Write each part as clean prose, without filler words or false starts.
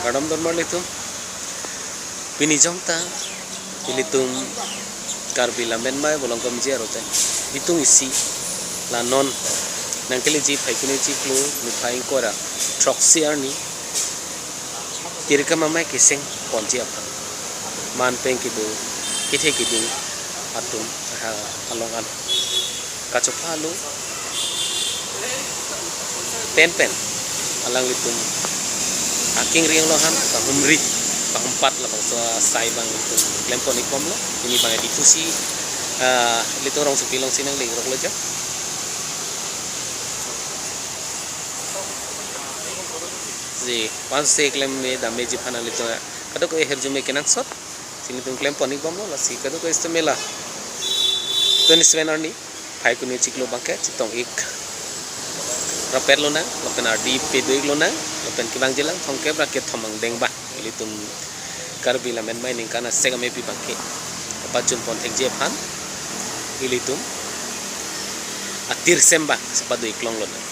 Adam dormal itu pinijong ta pilitung karbila menmai bolong kom je rote hitung isi la non nangkeli ji phaikuni ji klu ni phaing kora troxy arni tirka mamai kiseng ponji apa man peng kidu kithe kidu atum alongan kacopalu pen alang litum aking riang lohan ka humri ka empat la bang sai bang itu klempon ikom lo ini bang itu si litung rong sepilong sinang ling rok loja ji panse klem me damage phana litung kadok e herjume kenak sot sini tung klempon ikom lo la si kadok istemela to ni svenarni phai kuni chiklo bangke chitong ik rapel lo na lopen ardi pedoi lo na lopen kibang jelang thongke braket thomang dengba ilitum karbila men mai ning kana segame pi bangke pachun pon thek je phan ilitum atir semba sepadu iklong lo na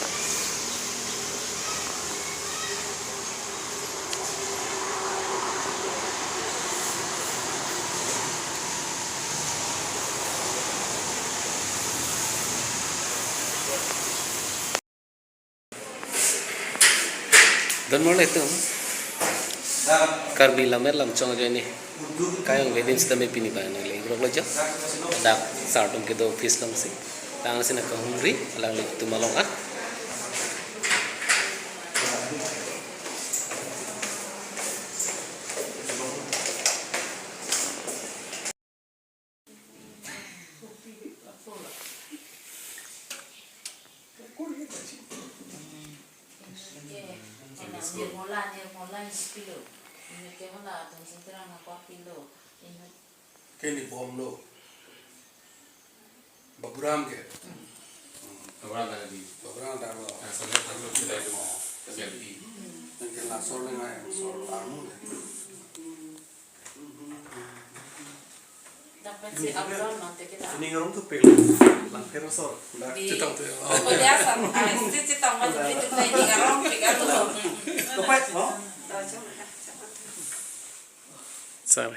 dan mulai itu karbila merlam chong je ni kayang vedin stame pini ba na le rok lojo dak sartum ke do fish lam si tang sina ka humri alang le tu malong a kilo ini kemana tuh senterang apa kilo ini Kini bom lo, baburam ke, Orang ada di baburam dah lo, asalnya kalau kita itu mau selfie. yang kena sol dengan sol anu le. dapat si abron nanti kita Ini orang tuh pelo, langkir sol. Dah Di- cetang tu. oh biasa itu cita macam itu kayak di garong tiga tuh Lepas, oh? sar